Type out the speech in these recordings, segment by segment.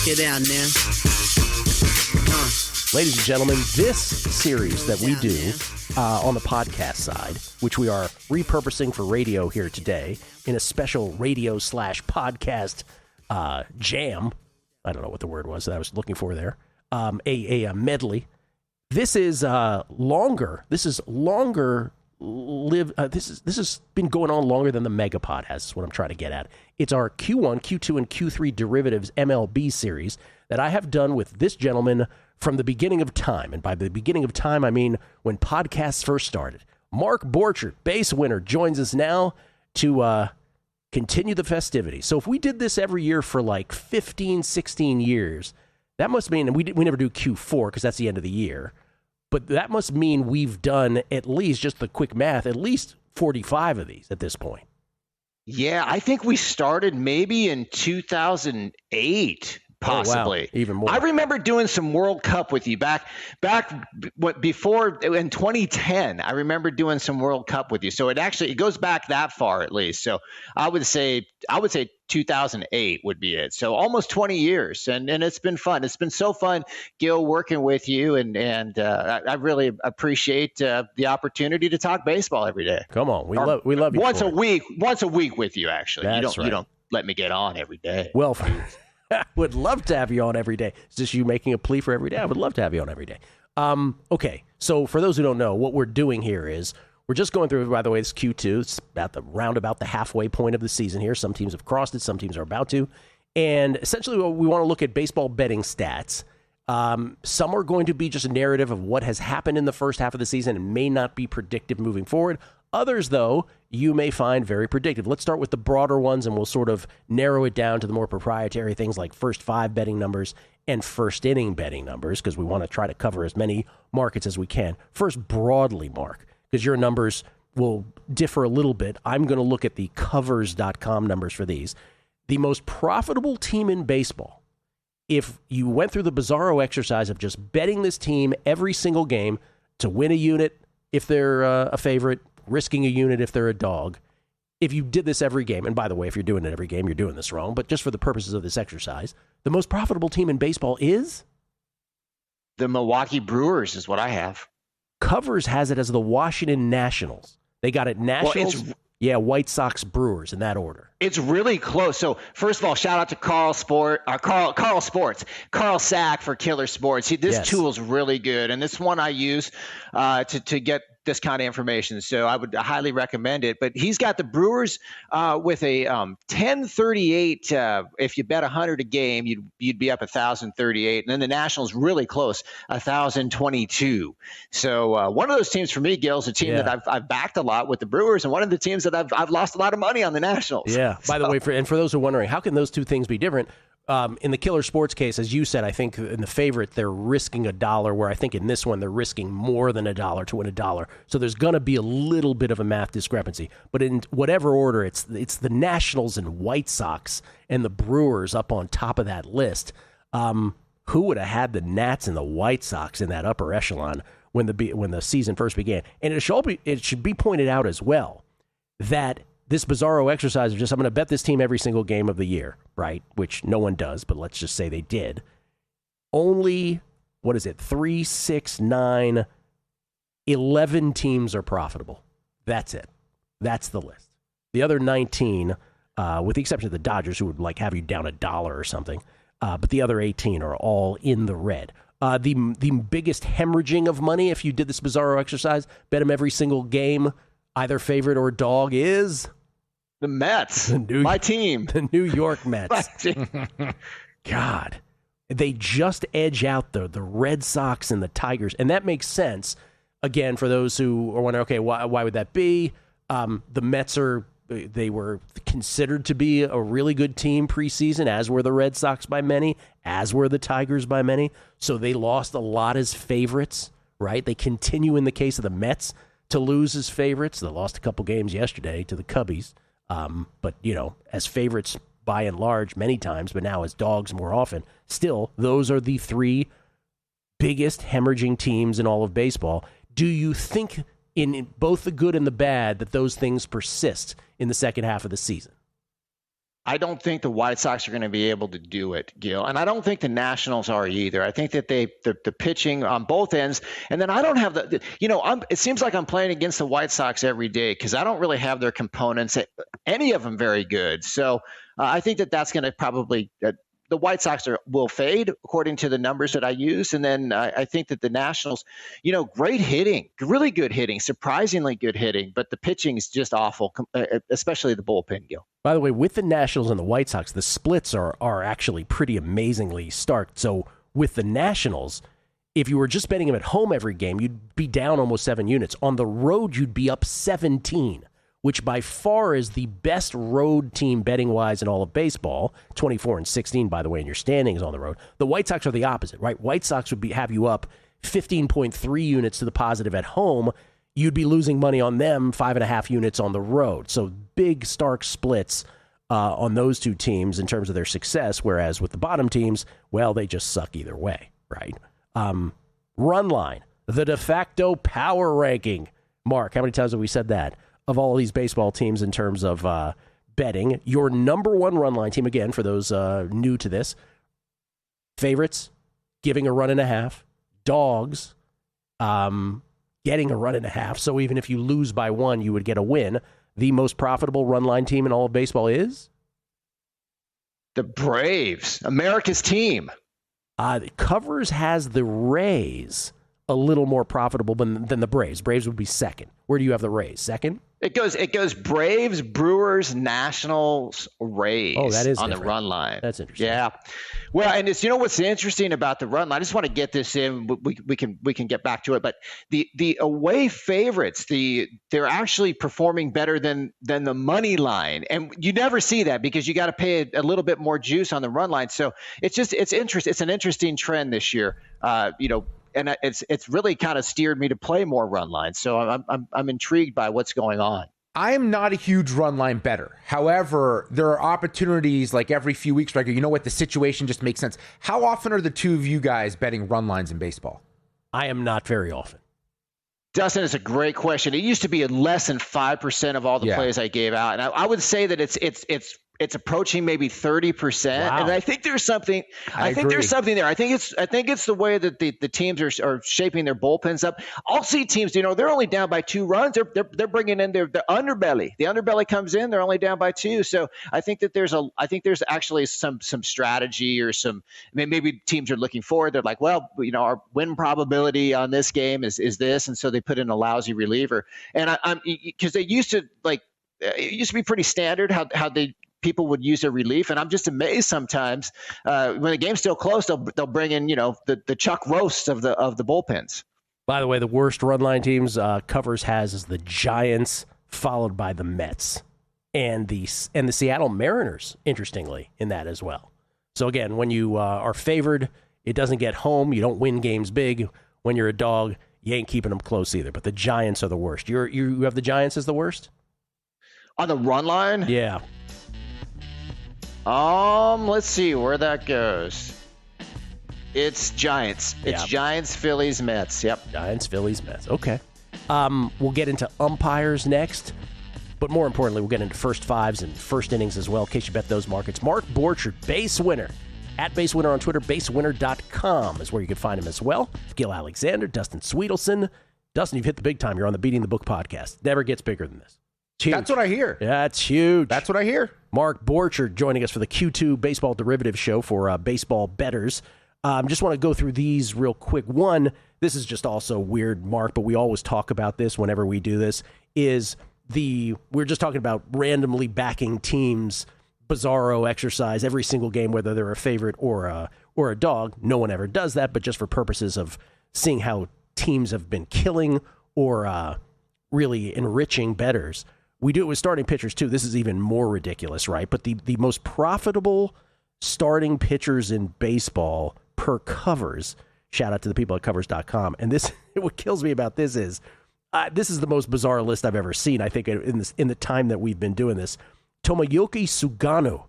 Check it out now. Ladies and gentlemen, this series that we do on the podcast side, which we are repurposing for radio here today in a special radio/podcast jam. I don't know what the word was that I was looking for there. A medley. This is longer. This has been going on longer than the Megapod has, is what I'm trying to get at. It's our Q1, Q2, and Q3 derivatives MLB series that I have done with this gentleman from the beginning of time. And by the beginning of time, I mean when podcasts first started. Mark Borchard, Basewinner, joins us now to continue the festivities. So if we did this every year for like 15, 16 years, that must mean, and we never do Q4 because that's the end of the year, but that must mean we've done at least, just the quick math, at least 45 of these at this point. Yeah, I think we started maybe in 2008. Possibly. Oh, wow. Even more. I remember doing some World Cup with you back before in 2010. I remember doing some World Cup with you. So it goes back that far at least. So I would say 2008 would be it. So almost 20 years, and it's been fun. It's been so fun, Gill, working with you, and I really appreciate the opportunity to talk baseball every day. Come on, we love you. Once a week with you. Actually, That's right. You don't let me get on every day. Well. I would love to have you on every day. Is this you making a plea for every day? I would love to have you on every day. Okay, so for those who don't know, what we're doing here is we're just going through, by the way, it's Q2. It's about the halfway point of the season here. Some teams have crossed it. Some teams are about to. And essentially, we want to look at baseball betting stats. Some are going to be just a narrative of what has happened in the first half of the season and may not be predictive moving forward. Others, though, you may find very predictive. Let's start with the broader ones, and we'll sort of narrow it down to the more proprietary things like first five betting numbers and first inning betting numbers, because we want to try to cover as many markets as we can. First, broadly, Mark, because your numbers will differ a little bit. I'm going to look at the covers.com numbers for these. The most profitable team in baseball, if you went through the bizarro exercise of just betting this team every single game to win a unit if they're a favorite, risking a unit if they're a dog. If you did this every game, and by the way, if you're doing it every game, you're doing this wrong, but just for the purposes of this exercise, the most profitable team in baseball is? The Milwaukee Brewers is what I have. Covers has it as the Washington Nationals. They got it Nationals, White Sox, Brewers in that order. It's really close. So first of all, shout out to Carl Sack for Killer Sports. This tool is really good, and this one I use to get this kind of information. So I would highly recommend it. But he's got the Brewers with a 1038. If you bet 100 a game, you'd be up 1,038. And then the Nationals really close, 1,022. So one of those teams for me, Gil, is a team that I've backed a lot with the Brewers, and one of the teams that I've lost a lot of money on the Nationals. Yeah. By the way, for those who are wondering, how can those two things be different? In the Killer Sports case, as you said, I think in the favorite, they're risking $1, where I think in this one, they're risking more than $1 to win $1. So there's going to be a little bit of a math discrepancy. But in whatever order, it's the Nationals and White Sox and the Brewers up on top of that list. Who would have had the Nats and the White Sox in that upper echelon when the season first began? And it should be pointed out as well that this bizarro exercise of just, I'm going to bet this team every single game of the year, right? Which no one does, but let's just say they did. Only, 3, 6, 9, 11 teams are profitable. That's it. That's the list. The other 19, with the exception of the Dodgers, who would have you down $1 or something, but the other 18 are all in the red. The biggest hemorrhaging of money, if you did this bizarro exercise, bet them every single game, either favorite or dog, is the Mets. My team. The New York Mets. God. They just edge out the Red Sox and the Tigers. And that makes sense, again, for those who are wondering, okay, why would that be? The Mets they were considered to be a really good team preseason, as were the Red Sox by many, as were the Tigers by many. So they lost a lot as favorites, right? They continue in the case of the Mets to lose as favorites. They lost a couple games yesterday to the Cubbies. But, as favorites by and large many times, but now as dogs more often. Still, those are the three biggest hemorrhaging teams in all of baseball. Do you think, in both the good and the bad, that those things persist in the second half of the season? I don't think the White Sox are going to be able to do it, Gil. And I don't think the Nationals are either. I think that the pitching on both ends. And then I don't have it seems like I'm playing against the White Sox every day because I don't really have their components, any of them very good. So I think that that's going to probably the White Sox will fade according to the numbers that I use. And then I think that the Nationals, great hitting, really good hitting, surprisingly good hitting, but the pitching is just awful, especially the bullpen, Gil. By the way, with the Nationals and the White Sox, the splits are actually pretty amazingly stark. So with the Nationals, if you were just betting them at home every game, you'd be down almost 7 units. On the road, you'd be up 17, which by far is the best road team betting-wise in all of baseball. 24-16, by the way, in your standings on the road. The White Sox are the opposite, right? White Sox would have you up 15.3 units to the positive at home. You'd be losing money on them, 5.5 units on the road. So big, stark splits on those two teams in terms of their success, whereas with the bottom teams, well, they just suck either way, right? Run line, the de facto power ranking. Mark, how many times have we said that? Of all of these baseball teams in terms of betting, your number one run line team, again, for those new to this, favorites, giving a run and a half, dogs, getting a run and a half. So even if you lose by 1, you would get a win. The most profitable run line team in all of baseball is? The Braves, America's team. Covers has the Rays a little more profitable than the Braves. Braves would be second. Where do you have the Rays? Second? It goes Braves, Brewers, Nationals, Rays. Oh, that is on different. The run line. That's interesting. Yeah. Well, and it's what's interesting about the run line. I just want to get this in. We can get back to it. But the away favorites, they're actually performing better than the money line, and you never see that because you got to pay a little bit more juice on the run line. So it's interesting. It's an interesting trend this year. And it's really kind of steered me to play more run lines. So I'm intrigued by what's going on. I am not a huge run line bettor. However, there are opportunities like every few weeks where I go, you know what, the situation just makes sense. How often are the two of you guys betting run lines in baseball? I am not very often. Dustin, it's a great question. It used to be less than 5% of all the plays I gave out, and I would say that it's approaching maybe 30%. Wow. And I think there's something. I think there's something there. I think it's the way that the teams are shaping their bullpens up. I'll see teams. They're only down by 2 runs. They're bringing in their underbelly. The underbelly comes in. They're only down by 2. So I think that there's actually some strategy or some. Maybe teams are looking forward. They're like, well, our win probability on this game is this, and so they put in a lousy reliever. And I'm because they used to it used to be pretty standard how people would use a relief, and I'm just amazed sometimes when the game's still close, they'll bring in the Chuck roasts of the bullpens. By the way, the worst run line teams Covers has is the Giants, followed by the Mets and the Seattle Mariners. Interestingly, in that as well. So again, when you are favored, it doesn't get home. You don't win games big. When you're a dog, you ain't keeping them close either. But the Giants are the worst. You have the Giants as the worst on the run line. Yeah. Let's see where that goes. It's Giants. It's Giants, Phillies, Mets. Yep. Giants, Phillies, Mets. Okay. We'll get into umpires next, but more importantly, we'll get into first fives and first innings as well, in case you bet those markets. Mark Borchard, Basewinner. At Basewinner on Twitter, basewinner.com is where you can find him as well. Gill Alexander, Dustin Sweetelson. Dustin, you've hit the big time. You're on the Beating the Book podcast. Never gets bigger than this. That's what I hear. Yeah, it's huge. That's what I hear. Mark Borchard joining us for the Q2 Baseball Derivative Show for baseball bettors. Just want to go through these real quick. One, this is just also weird, Mark, but we always talk about this whenever we do this, we're just talking about randomly backing teams, bizarro exercise every single game, whether they're a favorite or a dog. No one ever does that, but just for purposes of seeing how teams have been killing or really enriching bettors. We do it with starting pitchers, too. This is even more ridiculous, right? But the most profitable starting pitchers in baseball per Covers, shout out to the people at Covers.com. And this, what kills me about this is the most bizarre list I've ever seen, I think, in the time that we've been doing this. Tomoyuki Sugano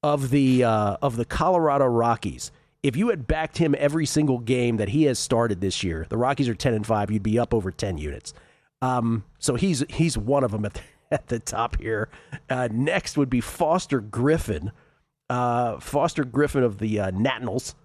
of the Colorado Rockies. If you had backed him every single game that he has started this year, the Rockies are 10-5, you'd be up over 10 units. So he's one of them at the top here. Next would be Foster Griffin. Foster Griffin of the Nationals.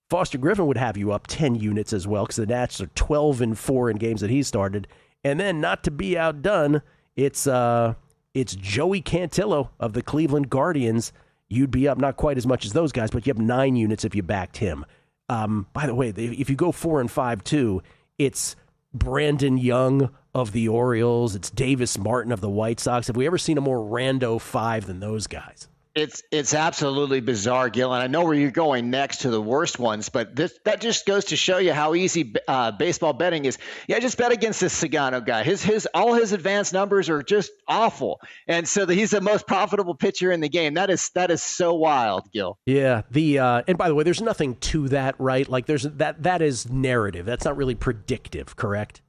Foster Griffin would have you up 10 units as well because the Nats are 12-4 in games that he started. And then, not to be outdone, it's Joey Cantillo of the Cleveland Guardians. You'd be up not quite as much as those guys, but you have 9 units if you backed him. By the way, if you go 4 and 5 too, it's Brandon Young of the Orioles. It's Davis Martin of the White Sox. Have we ever seen a more rando 5 than those guys? It's absolutely bizarre, Gill, and I know where you're going next to the worst ones, but that just goes to show you how easy baseball betting is. Yeah, just bet against this Sagano guy. All his advanced numbers are just awful, and so he's the most profitable pitcher in the game. That is so wild, Gill. Yeah. And by the way, there's nothing to that, right? Like there's that is narrative. That's not really predictive, correct?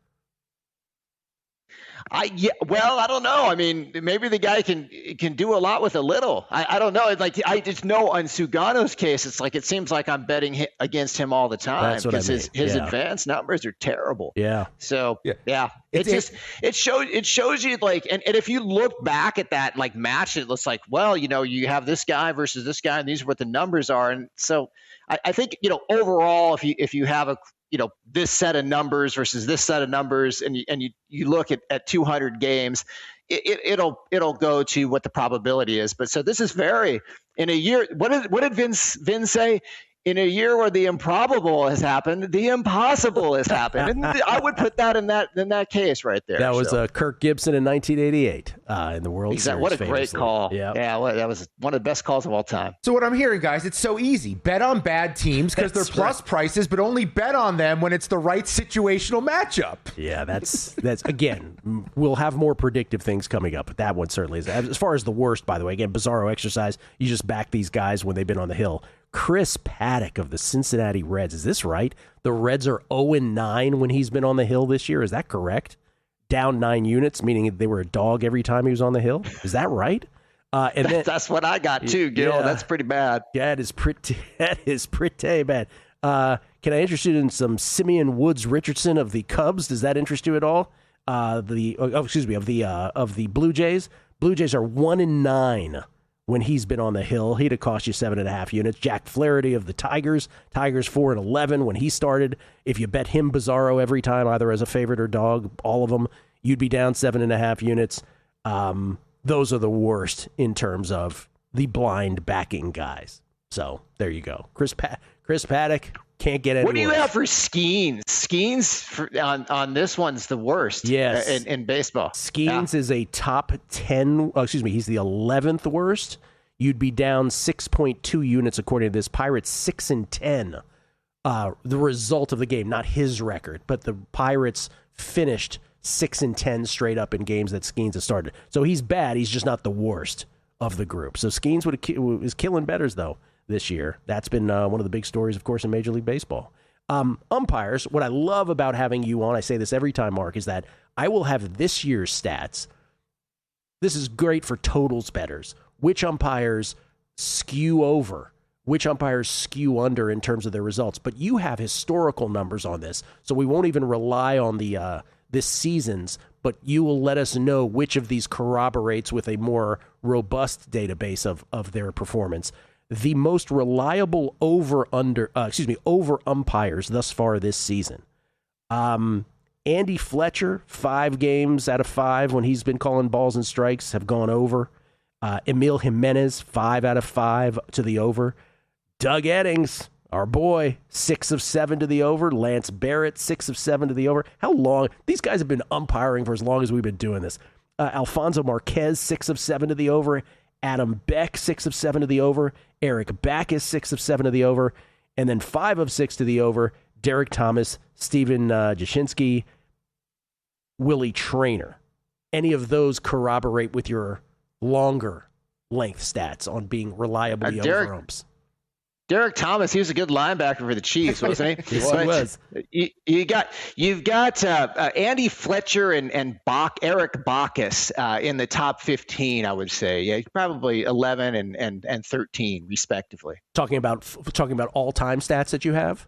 I don't know. I mean, maybe the guy can do a lot with a little. I don't know. I just know on Sugano's case, it's like it seems like I'm betting against him all the time because his advanced numbers are terrible. Yeah. So yeah. It shows you like, and if you look back at that like match, it looks like, well, you have this guy versus this guy, and these are what the numbers are. And so I think overall, if you have this set of numbers versus this set of numbers, and you look at 200 games, it'll go to what the probability is. But so this is in a year. What did Vin say? In a year where the improbable has happened, the impossible has happened, and I would put that in that case right there. That was Kirk Gibson in 1988 in the World Series. What a great call! Yeah, that was one of the best calls of all time. So what I'm hearing, guys, it's so easy. Bet on bad teams because they're plus prices, but only bet on them when it's the right situational matchup. Yeah, that's again. We'll have more predictive things coming up, but that one certainly is. As far as the worst, by the way, again, bizarro exercise. You just back these guys when they've been on the hill. Chris Paddock of the Cincinnati Reds. Is this right? The Reds are 0-9 when he's been on the hill this year. Is that correct? Down 9 units, meaning they were a dog every time he was on the hill. Is that right? That's what I got too, Gil. Yeah, that's pretty bad. Yeah, that is pretty bad. Can I interest you in some Simeon Woods Richardson of the Cubs? Does that interest you at all? Of the Blue Jays. Blue Jays are 1-9. When he's been on the hill, he'd have cost you 7.5 units. Jack Flaherty of the Tigers 4-11 when he started. If you bet him Bizarro every time, either as a favorite or dog, all of them, you'd be down 7.5 units. Those are the worst in terms of the blind backing guys. So there you go. Chris Paddock can't get any What do you have for Skeens? Skeens on this one's the worst. Yes. In baseball. Skeens is a top 10. He's the 11th worst. You'd be down 6.2 units according to this. Pirates 6-10. The result of the game, not his record, but the Pirates finished 6-10 straight up in games that Skeens has started. So he's bad. He's just not the worst of the group. So Skeens is killing bettors though this year. That's been one of the big stories, of course, in Major League Baseball. Umpires, what I love about having you on, I say this every time, Mark, is that I will have this year's stats. This is great for totals bettors. Which umpires skew over? Which umpires skew under in terms of their results? But you have historical numbers on this, so we won't even rely on this season's, but you will let us know which of these corroborates with a more robust database of their performance. The most reliable over umpires thus far this season. Andy Fletcher, 5 games out of 5 when he's been calling balls and strikes have gone over. Emil Jimenez, 5 out of 5 to the over. Doug Eddings, our boy, 6 of 7 to the over. Lance Barrett, 6 of 7 to the over. How long? These guys have been umpiring for as long as we've been doing this. Alfonso Marquez, 6 of 7 to the over. Adam Beck, 6 of 7 to the over. Eric Backus, 6 of 7 to the over. And then 5 of 6 to the over. Derek Thomas, Steven Jashinsky, Willie Traynor. Any of those corroborate with your longer length stats on being reliably over umps? Derek Thomas, he was a good linebacker for the Chiefs, wasn't he? Yes, he was. You've got Andy Fletcher and Eric Backus in the top 15, I would say. Yeah, probably 11 and 13 respectively. Talking about all-time stats that you have?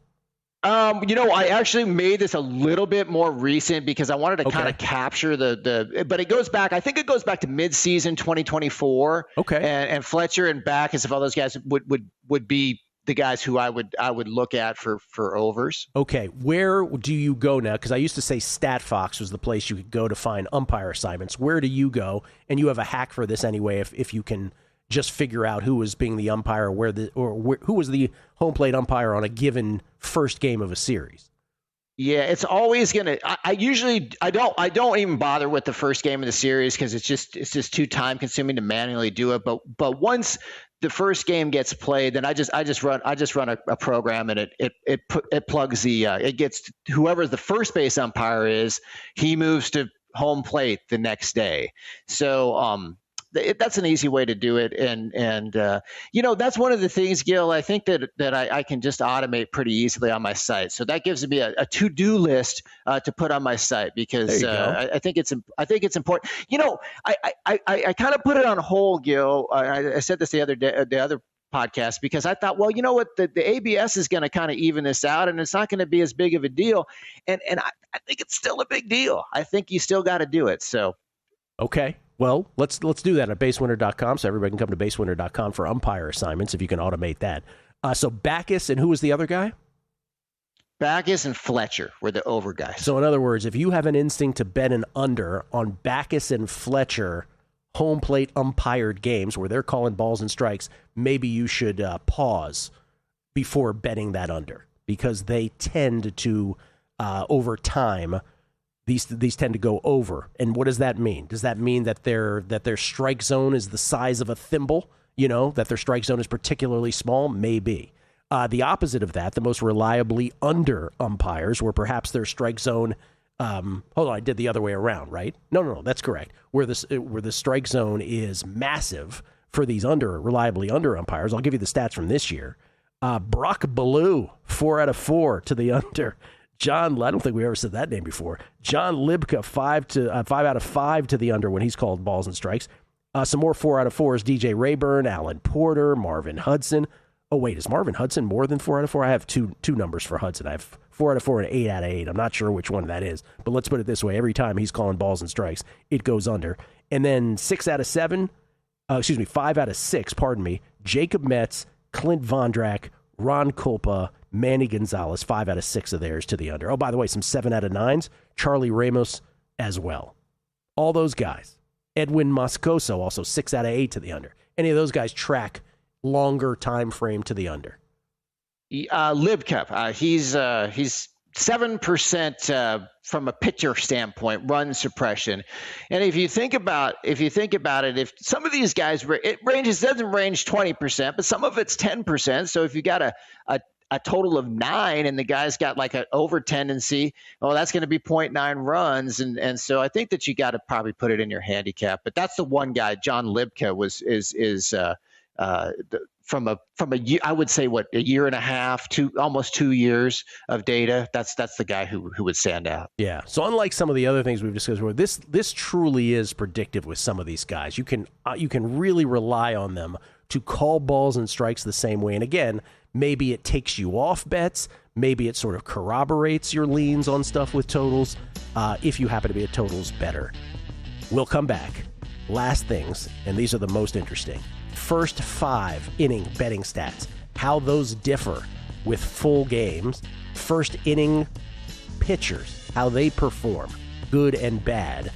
I actually made this a little bit more recent because I wanted to kind of capture but it goes back, I think it goes back to mid-season 2024. Okay. And Fletcher and Backus, if all those guys would be the guys who I would look at for overs. Okay. Where do you go now? Because I used to say StatFox was the place you could go to find umpire assignments. Where do you go? And you have a hack for this anyway, if you can just figure out who was being the umpire, who was the home plate umpire on a given first game of a series. Yeah, it's always gonna. I don't even bother with the first game of the series because it's just too time consuming to manually do it. But once the first game gets played, then I just run a program, and it plugs it gets whoever the first base umpire is, he moves to home plate the next day. So that's an easy way to do it, and that's one of the things, Gill. I think that I can just automate pretty easily on my site. So that gives me a to-do list to put on my site because I think it's important. I kind of put it on hold, Gill. I said this the other podcast because I thought, well, you know what, the ABS is going to kind of even this out, and it's not going to be as big of a deal. And I think it's still a big deal. I think you still got to do it. So okay. Well, let's do that at Basewinner.com, so everybody can come to Basewinner.com for umpire assignments if you can automate that. So Backus, and who was the other guy? Backus and Fletcher were the over guys. So in other words, if you have an instinct to bet an under on Backus and Fletcher home plate umpired games where they're calling balls and strikes, maybe you should pause before betting that under, because they tend to, over time, These tend to go over. And what does that mean? Does that mean that their strike zone is the size of a thimble? That their strike zone is particularly small? Maybe. The opposite of that, the most reliably under umpires, where perhaps their strike zone, hold on, I did the other way around, right? No, that's correct. Where the strike zone is massive for these reliably under umpires. I'll give you the stats from this year. Brock Ballou, 4 out of 4 to the under. I don't think we ever said that name before. John Libka, 5 out of 5 to the under when he's called balls and strikes. Some more 4 out of 4s, DJ Rayburn, Alan Porter, Marvin Hudson. Oh, wait, is Marvin Hudson more than 4 out of 4? I have two numbers for Hudson. I have 4 out of 4 and 8 out of 8. I'm not sure which one that is, but let's put it this way. Every time he's calling balls and strikes, it goes under. And then 5 out of 6, Jacob Metz, Clint Vondrak, Ron Kulpa, Manny Gonzalez, 5 out of 6 of theirs to the under. Oh, by the way, some 7 out of 9s. Charlie Ramos as well. All those guys. Edwin Moscoso, also 6 out of 8 to the under. Any of those guys track longer time frame to the under? Libka, he's 7% from a pitcher standpoint, run suppression. And if you think about it, if some of these guys, doesn't range 20%, but some of it's 10%. So if you got a total of 9 and the guy's got like an over tendency, well, that's going to be 0.9 runs. And so I think that you got to probably put it in your handicap. But that's the one guy, John Libka, from a year, I would say a year and a half to almost 2 years of data. That's the guy who would stand out. Yeah. So unlike some of the other things we've discussed, this truly is predictive with some of these guys. You can really rely on them to call balls and strikes the same way. And again, maybe it takes you off bets. Maybe it sort of corroborates your leans on stuff with totals. If you happen to be a totals bettor, we'll come back. Last things, and these are the most interesting. First 5 inning betting stats, how those differ with full games. First inning pitchers, how they perform, good and bad.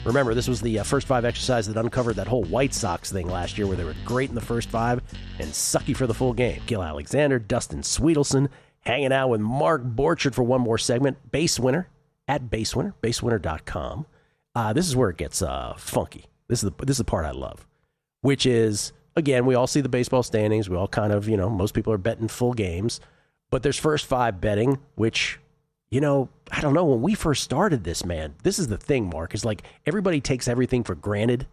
Remember, this was the first 5 exercise that uncovered that whole White Sox thing last year where they were great in the first 5 and sucky for the full game. Gill Alexander, Dustin Sweetelson, hanging out with Mark Borchard for one more segment. Basewinner at Basewinner, Basewinner.com. This is where it gets funky. This is the part I love, which is, again, we all see the baseball standings. We all kind of, most people are betting full games. But there's first 5 betting, which, I don't know. When we first started this, man, this is the thing, Mark, is like everybody takes everything for granted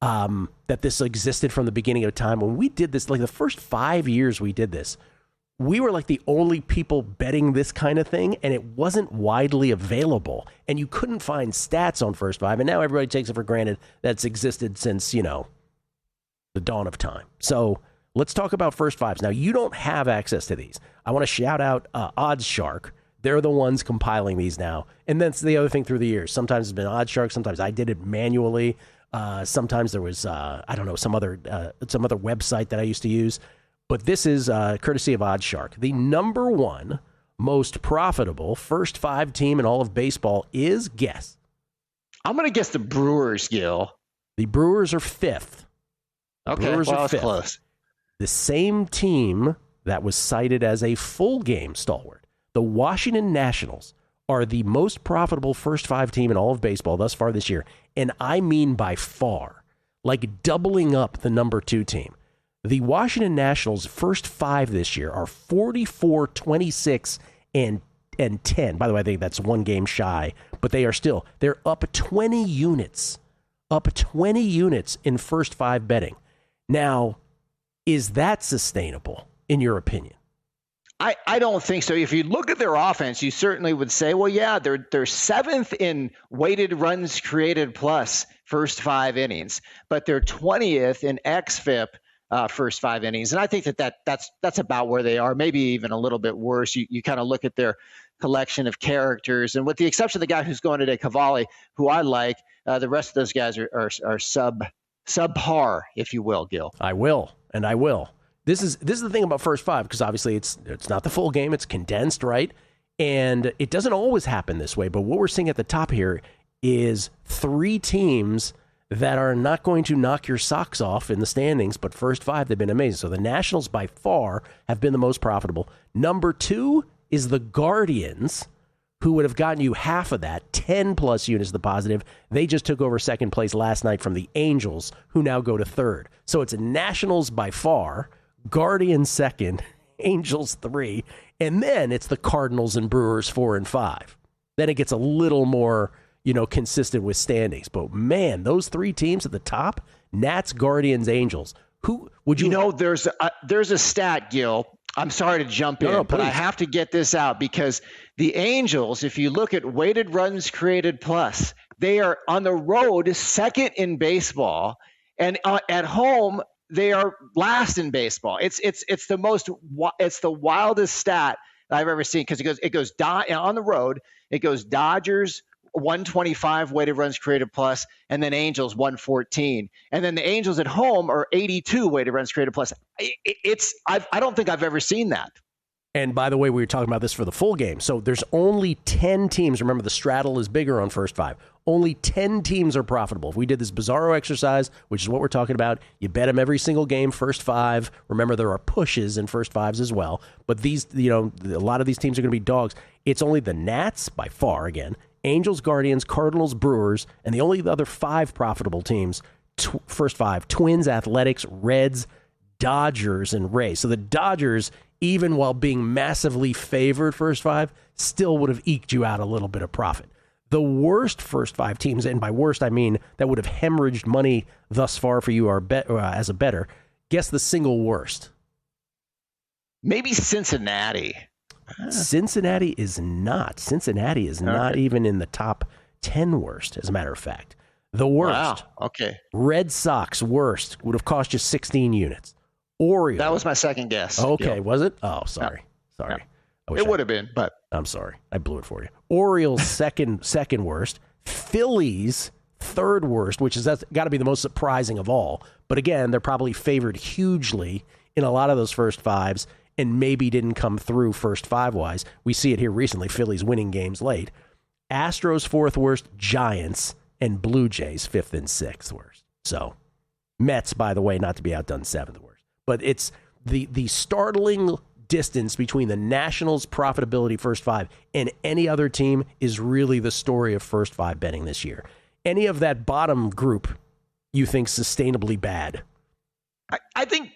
that this existed from the beginning of time. When we did this, like the first 5 years we did this, we were like the only people betting this kind of thing, and it wasn't widely available. And you couldn't find stats on first 5, and now everybody takes it for granted that it's existed since, the dawn of time. So let's talk about first 5s. Now, you don't have access to these. I want to shout out Odds Shark, They're the ones compiling these now. And that's the other thing through the years. Sometimes it's been OddsShark. Sometimes I did it manually. Sometimes there was, some other website that I used to use. But this is courtesy of OddsShark. The number one most profitable first 5 team in all of baseball is, guess. I'm going to guess the Brewers, Gill. The Brewers are 5th. Okay, Brewers are 5th. Close. The same team that was cited as a full game stalwart. The Washington Nationals are the most profitable first 5 team in all of baseball thus far this year. And I mean by far, like doubling up the number 2 team. The Washington Nationals' first 5 this year are 44, 26, and 10. By the way, I think that's 1 game shy, but they're up 20 units. Up 20 units in first 5 betting. Now, is that sustainable, in your opinion? I don't think so. If you look at their offense, you certainly would say, well, yeah, they're 7th in weighted runs created plus first 5 innings, but they're 20th in xFIP first 5 innings. And I think that's about where they are, maybe even a little bit worse. You kind of look at their collection of characters, and with the exception of the guy who's going today, Cavalli, who I like, the rest of those guys are subpar, if you will, Gil. I will. This is the thing about first 5, because obviously it's not the full game, it's condensed, right? And it doesn't always happen this way, but what we're seeing at the top here is 3 teams that are not going to knock your socks off in the standings, but first 5, they've been amazing. So the Nationals by far have been the most profitable. Number 2 is the Guardians, who would have gotten you half of that, 10 plus units the positive. They just took over second place last night from the Angels, who now go to 3rd. So it's Nationals by far, Guardians 2nd, Angels 3, and then it's the Cardinals and Brewers 4 and 5. Then it gets a little more, consistent with standings. But man, those 3 teams at the top, Nats, Guardians, Angels. Who would you? There's a stat, Gil. I'm sorry to jump in, but I have to get this out because the Angels, if you look at weighted runs created plus, they are on the road 2nd in baseball, and at home they are last in baseball. It's the wildest stat I've ever seen, because it goes on the road. It goes Dodgers 125 weighted runs created plus, and then Angels 114, and then the Angels at home are 82 weighted runs created plus. I don't think I've ever seen that. And by the way, we were talking about this for the full game. So there's only 10 teams. Remember, the straddle is bigger on first 5. Only 10 teams are profitable. If we did this bizarro exercise, which is what we're talking about, you bet them every single game, first 5. Remember, there are pushes in first 5s as well. But these, a lot of these teams are going to be dogs. It's only the Nats, by far, again, Angels, Guardians, Cardinals, Brewers, and the only other 5 profitable teams, first 5, Twins, Athletics, Reds, Dodgers, and Rays. So the Dodgers, even while being massively favored first 5, still would have eked you out a little bit of profit. The worst first 5 teams, and by worst I mean that would have hemorrhaged money thus far for you as a bettor, guess the single worst. Maybe Cincinnati. Cincinnati is not. Cincinnati is not even in the top 10 worst, as a matter of fact. The worst. Wow. Okay. Red Sox worst would have cost you 16 units. Orioles. That was my second guess. Okay, was it? Oh, sorry. No. It would have been, but I'm sorry. I blew it for you. Orioles second worst. Phillies third worst, which is that's got to be the most surprising of all. But again, they're probably favored hugely in a lot of those first 5s and maybe didn't come through first 5-wise. We see it here recently, Phillies winning games late. Astros 4th worst, Giants, and Blue Jays 5th and 6th worst. So Mets, by the way, not to be outdone, 7th worst. But it's the startling distance between the Nationals' profitability first 5 and any other team is really the story of first 5 betting this year. Any of that bottom group you think sustainably bad? I think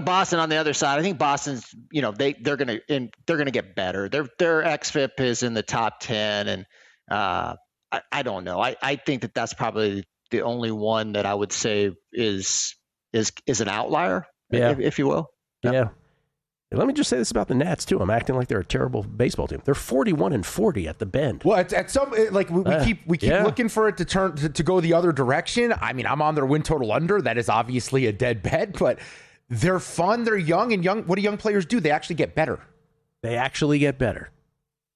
Boston on the other side. I think Boston's, they're gonna get better. Their xFIP is in the top 10, and I don't know. I think that's probably the only one that I would say is an outlier, if you will. Yeah. And let me just say this about the Nats too. I'm acting like they're a terrible baseball team. They're 41-40 at the Bend. Well, at some we keep looking for it to turn to go the other direction. I mean, I'm on their win total under. That is obviously a dead bet, but they're fun. They're young. What do young players do? They actually get better.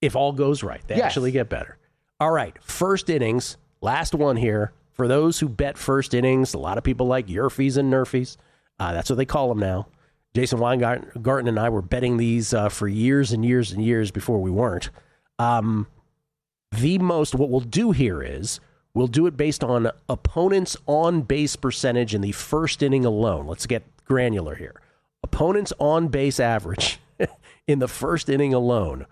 If all goes right, they actually get better. All right, first innings, last one here. For those who bet first innings, a lot of people like Yerfies and Nerfies. That's what they call them now. Jason Weingarten and I were betting these for years and years and years before we weren't. What we'll do here is we'll do it based on opponents' on-base percentage in the first inning alone. Let's get granular here. Opponents' on-base average in the first inning alone.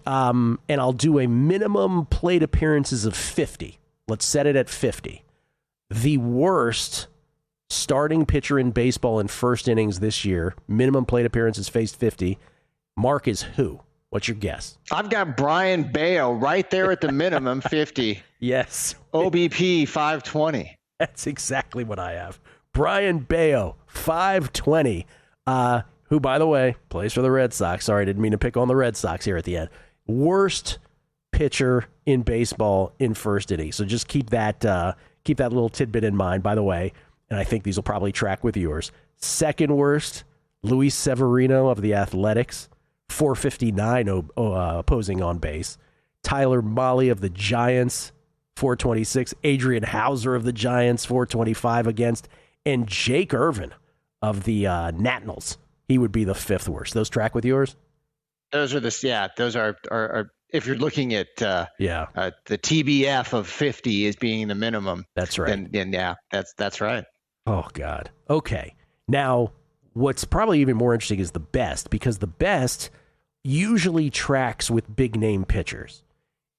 And I'll do a minimum plate appearances of 50. Let's set it at 50. The worst starting pitcher in baseball in first innings this year, minimum plate appearances faced 50. Mark is who? What's your guess? I've got Brian Bayo right there at the minimum, 50. Yes. OBP 520. That's exactly what I have. Brian Bayo, 520, who, by the way, plays for the Red Sox. Sorry, I didn't mean to pick on the Red Sox here at the end. Worst pitcher in baseball in first inning. So just keep that little tidbit in mind, by the way, and I think these will probably track with yours. Second worst, Luis Severino of the Athletics, 459 opposing on base. Tyler Mahle of the Giants, 426. Adrian Hauser of the Giants, 425 against. And Jake Irvin of the Nationals, he would be the fifth worst. Those track with yours? Those are those are if you're looking at the TBF of 50 as being the minimum. That's right. Then that's right. Oh, God. Okay. Now, what's probably even more interesting is the best, because the best usually tracks with big name pitchers.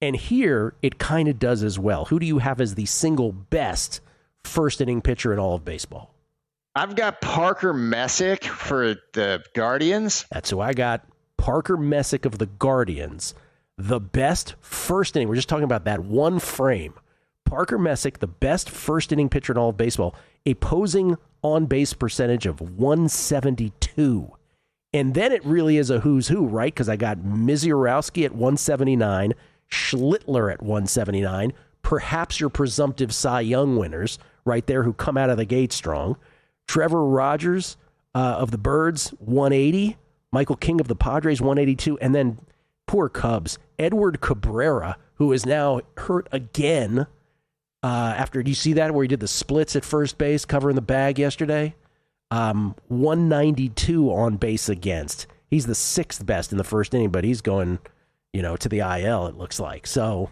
And here it kind of does as well. Who do you have as the single best first inning pitcher in all of baseball? I've got Parker Messick for the Guardians. That's who I got. Parker Messick of the Guardians. The best first inning. We're just talking about that one frame. Parker Messick, the best first inning pitcher in all of baseball, opposing on-base percentage of 172. And then it really is a who's who, right? Because I got Misiorowski at 179, Schlittler at 179, perhaps your presumptive Cy Young winners right there who come out of the gate strong. Trevor Rogers of the Birds, 180. Michael King of the Padres, 182. And then poor Cubs, Edward Cabrera, who is now hurt again. Do you see that where he did the splits at first base, covering the bag yesterday? 192 on base against. He's the sixth best in the first inning, but he's going, to the IL, it looks like. So,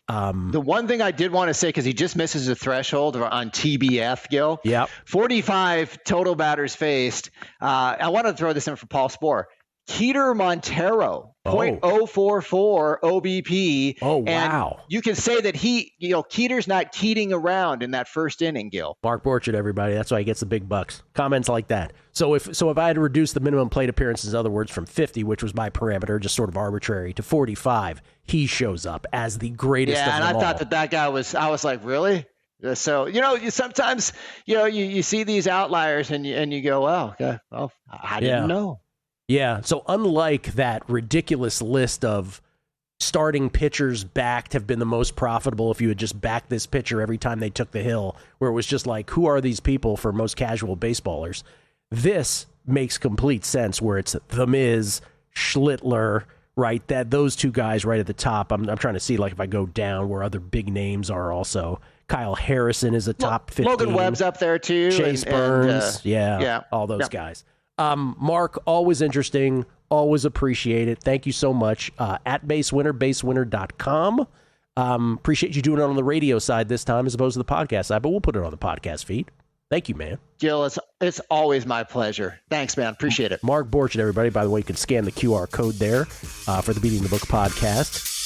the one thing I did want to say, because he just misses the threshold on TBF, Gil. Yep. 45 total batters faced. I want to throw this in for Paul Spohr. Keter Montero, .044 OBP. Oh, wow. And you can say that Keter's not keating around in that first inning, Gil. Mark Borchard, everybody. That's why he gets the big bucks. Comments like that. So if I had to reduce the minimum plate appearances, in other words, from 50, which was my parameter, just sort of arbitrary, to 45, he shows up as the greatest of them all. Yeah, and I thought that guy was, I was like, really? So, you sometimes, you see these outliers and you go, well, okay, well, I didn't know. Yeah, so unlike that ridiculous list of starting pitchers backed have been the most profitable if you had just backed this pitcher every time they took the hill, where it was just like, who are these people for most casual baseballers? This makes complete sense where it's The Miz, Schlittler, right? Those two guys right at the top. I'm trying to see like if I go down where other big names are also. Kyle Harrison is a top 15. Logan Webb's up there too. Chase Burns, all those guys. Mark, always interesting, always appreciate it. Thank you so much. At Basewinner, basewinner.com. Appreciate you doing it on the radio side this time as opposed to the podcast side, but we'll put it on the podcast feed. Thank you, man. Gil, it's always my pleasure. Thanks, man. Appreciate it. Mark Borchard, everybody. By the way, you can scan the QR code there for the Beating the Book podcast.